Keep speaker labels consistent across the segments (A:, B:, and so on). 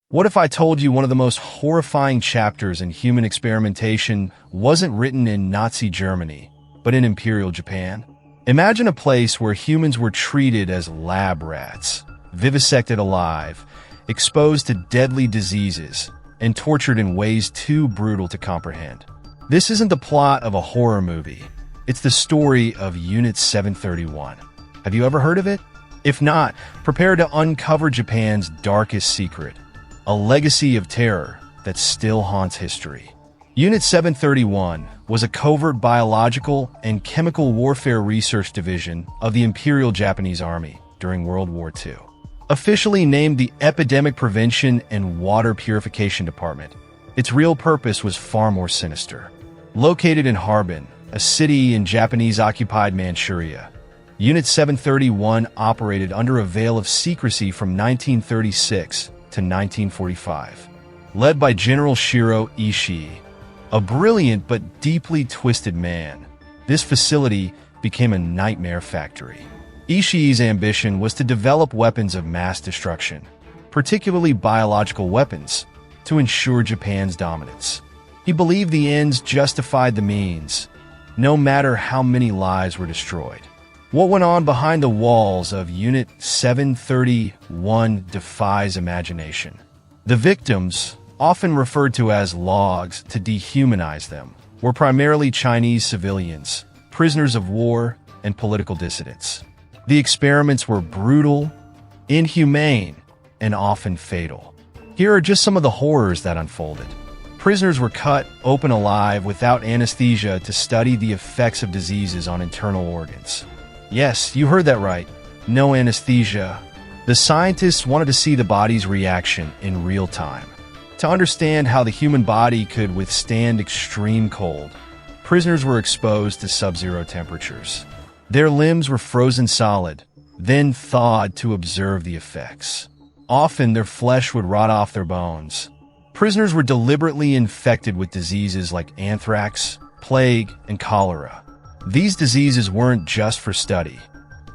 A: What if I told you one of the most horrifying chapters in human experimentation wasn't written in Nazi Germany, but in Imperial Japan? Imagine a place where humans were treated as lab rats, vivisected alive, exposed to deadly diseases, and tortured in ways too brutal to comprehend. This isn't the plot of a horror movie. It's the story of Unit 731. Have you ever heard of it? If not, prepare to uncover Japan's darkest secret, a legacy of terror that still haunts history. Unit 731 was a covert biological and chemical warfare research division of the Imperial Japanese Army during World War II. Officially named the Epidemic Prevention and Water Purification Department, its real purpose was far more sinister. Located in Harbin, a city in Japanese-occupied Manchuria, Unit 731 operated under a veil of secrecy from 1936 to 1945. Led by General Shirō Ishii, a brilliant but deeply twisted man, this facility became a nightmare factory. Ishii's ambition was to develop weapons of mass destruction, particularly biological weapons, to ensure Japan's dominance. He believed the ends justified the means, no matter how many lives were destroyed. What went on behind the walls of Unit 731 defies imagination. The victims, often referred to as logs to dehumanize them, were primarily Chinese civilians, prisoners of war, and political dissidents. The experiments were brutal, inhumane, and often fatal. Here are just some of the horrors that unfolded. Prisoners were cut open alive without anesthesia to study the effects of diseases on internal organs. Yes, you heard that right. No anesthesia. The scientists wanted to see the body's reaction in real time. To understand how the human body could withstand extreme cold, prisoners were exposed to sub-zero temperatures. Their limbs were frozen solid, then thawed to observe the effects. Often their flesh would rot off their bones. Prisoners were deliberately infected with diseases like anthrax, plague, and cholera. These diseases weren't just for study.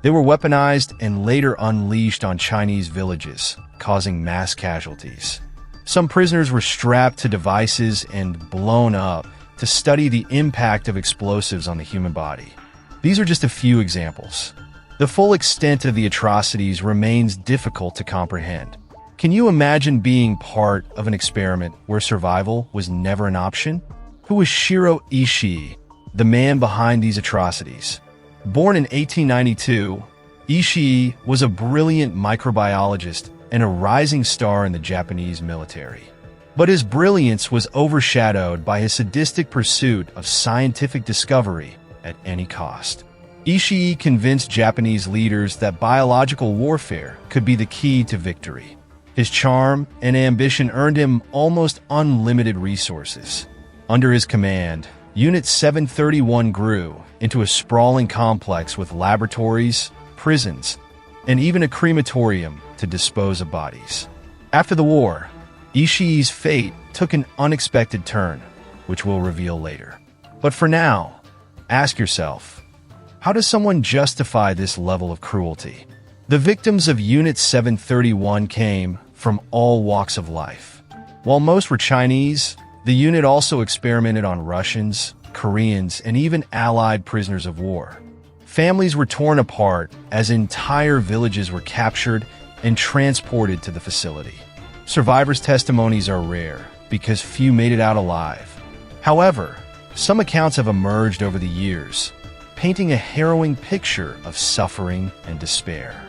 A: They were weaponized and later unleashed on Chinese villages, causing mass casualties. Some prisoners were strapped to devices and blown up to study the impact of explosives on the human body. These are just a few examples. The full extent of the atrocities remains difficult to comprehend. Can you imagine being part of an experiment where survival was never an option? Who was Shirō Ishii, the man behind these atrocities? Born in 1892, Ishii was a brilliant microbiologist and a rising star in the Japanese military. But his brilliance was overshadowed by his sadistic pursuit of scientific discovery at any cost. Ishii convinced Japanese leaders that biological warfare could be the key to victory. His charm and ambition earned him almost unlimited resources. Under his command, Unit 731 grew into a sprawling complex with laboratories, prisons, and even a crematorium to dispose of bodies. After the war, Ishii's fate took an unexpected turn, which we'll reveal later. But for now, ask yourself, how does someone justify this level of cruelty? The victims of Unit 731 came from all walks of life. While most were Chinese, the unit also experimented on Russians, Koreans, and even Allied prisoners of war. Families were torn apart as entire villages were captured and transported to the facility. Survivors' testimonies are rare because few made it out alive. However, some accounts have emerged over the years, painting a harrowing picture of suffering and despair.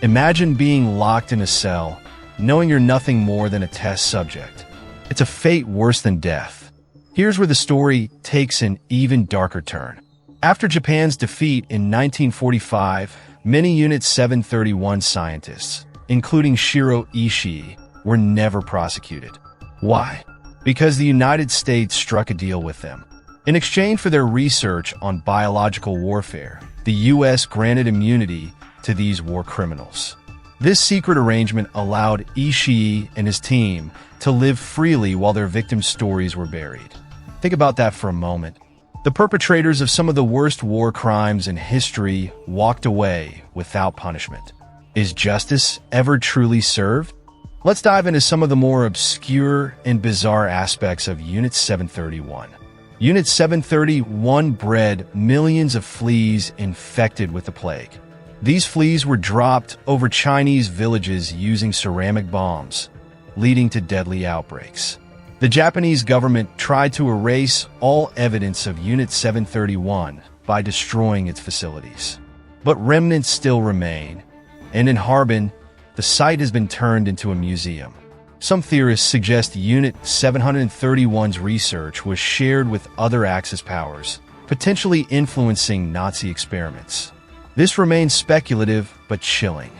A: Imagine being locked in a cell, knowing you're nothing more than a test subject. It's a fate worse than death. Here's where the story takes an even darker turn. After Japan's defeat in 1945, many Unit 731 scientists, including Shirō Ishii, were never prosecuted. Why? Because the United States struck a deal with them. In exchange for their research on biological warfare, the U.S. granted immunity to these war criminals. This secret arrangement allowed Ishii and his team to live freely while their victims' stories were buried. Think about that for a moment. The perpetrators of some of the worst war crimes in history walked away without punishment. Is justice ever truly served? Let's dive into some of the more obscure and bizarre aspects of Unit 731. Unit 731 bred millions of fleas infected with the plague. These fleas were dropped over Chinese villages using ceramic bombs, leading to deadly outbreaks. The Japanese government tried to erase all evidence of Unit 731 by destroying its facilities. But remnants still remain, and in Harbin, the site has been turned into a museum. Some theorists suggest Unit 731's research was shared with other Axis powers, potentially influencing Nazi experiments. This remains speculative but chilling.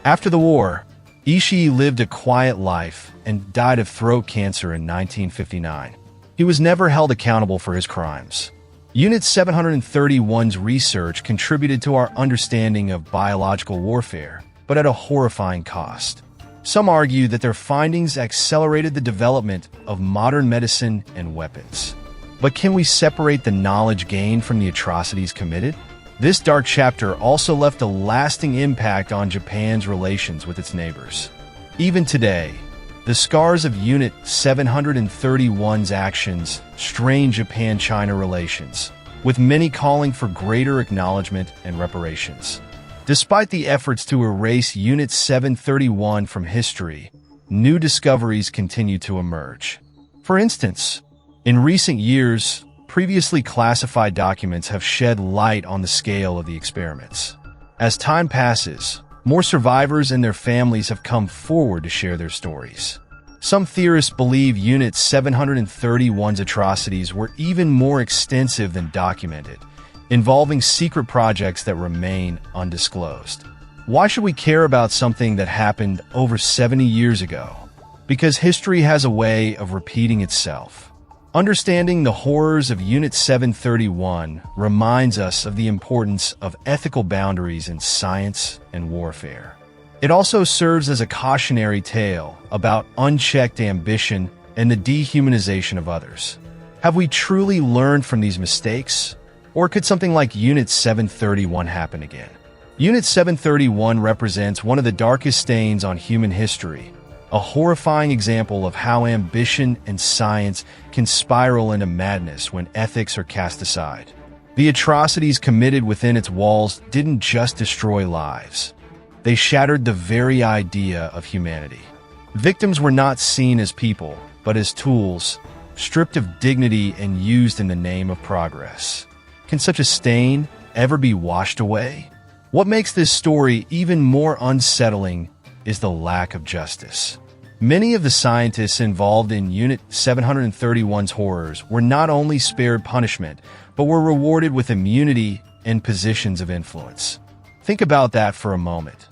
A: After the war, Ishii lived a quiet life and died of throat cancer in 1959. He was never held accountable for his crimes. Unit 731's research contributed to our understanding of biological warfare, but at a horrifying cost. Some argue that their findings accelerated the development of modern medicine and weapons. But can we separate the knowledge gained from the atrocities committed? This dark chapter also left a lasting impact on Japan's relations with its neighbors. Even today, the scars of Unit 731's actions strain Japan-China relations, with many calling for greater acknowledgement and reparations. Despite the efforts to erase Unit 731 from history, new discoveries continue to emerge. For instance, in recent years, previously classified documents have shed light on the scale of the experiments. As time passes, more survivors and their families have come forward to share their stories. Some theorists believe Unit 731's atrocities were even more extensive than documented, involving secret projects that remain undisclosed. Why should we care about something that happened over 70 years ago? Because history has a way of repeating itself. Understanding the horrors of Unit 731 reminds us of the importance of ethical boundaries in science and warfare. It also serves as a cautionary tale about unchecked ambition and the dehumanization of others. Have we truly learned from these mistakes? Or could something like Unit 731 happen again? Unit 731 represents one of the darkest stains on human history, a horrifying example of how ambition and science can spiral into madness when ethics are cast aside. The atrocities committed within its walls didn't just destroy lives. They shattered the very idea of humanity. Victims were not seen as people, but as tools, stripped of dignity and used in the name of progress. Can such a stain ever be washed away? What makes this story even more unsettling is the lack of justice. Many of the scientists involved in Unit 731's horrors were not only spared punishment, but were rewarded with immunity and positions of influence. Think about that for a moment.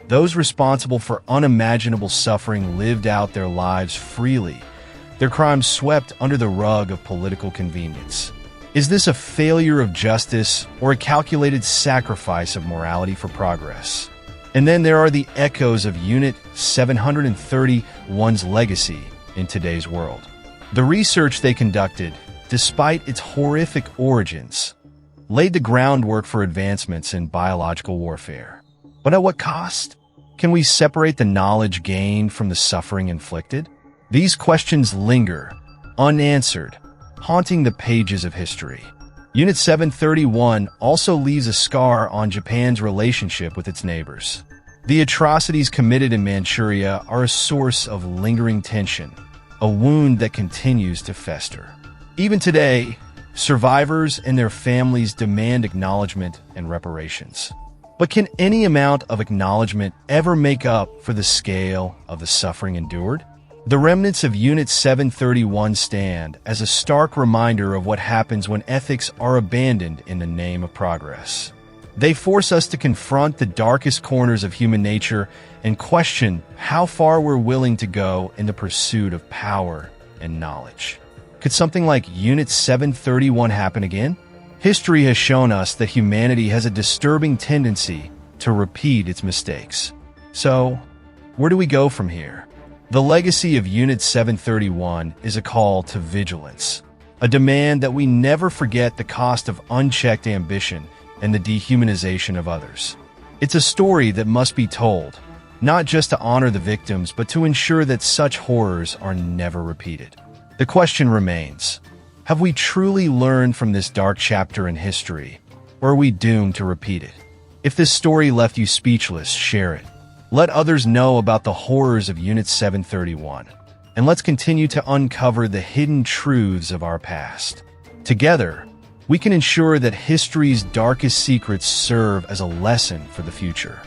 A: Those responsible for unimaginable suffering lived out their lives freely, their crimes swept under the rug of political convenience. Is this a failure of justice or a calculated sacrifice of morality for progress? And then there are the echoes of Unit 731's legacy in today's world. The research they conducted, despite its horrific origins, laid the groundwork for advancements in biological warfare. But at what cost? Can we separate the knowledge gained from the suffering inflicted? These questions linger, unanswered, haunting the pages of history. Unit 731 also leaves a scar on Japan's relationship with its neighbors. The atrocities committed in Manchuria are a source of lingering tension, a wound that continues to fester. Even today, survivors and their families demand acknowledgement and reparations. But can any amount of acknowledgement ever make up for the scale of the suffering endured? The remnants of Unit 731 stand as a stark reminder of what happens when ethics are abandoned in the name of progress. They force us to confront the darkest corners of human nature and question how far we're willing to go in the pursuit of power and knowledge. Could something like Unit 731 happen again? History has shown us that humanity has a disturbing tendency to repeat its mistakes. So, where do we go from here? The legacy of Unit 731 is a call to vigilance, a demand that we never forget the cost of unchecked ambition and the dehumanization of others. It's a story that must be told, not just to honor the victims, but to ensure that such horrors are never repeated. The question remains, have we truly learned from this dark chapter in history, or are we doomed to repeat it? If this story left you speechless, share it. Let others know about the horrors of Unit 731, and let's continue to uncover the hidden truths of our past. Together, we can ensure that history's darkest secrets serve as a lesson for the future.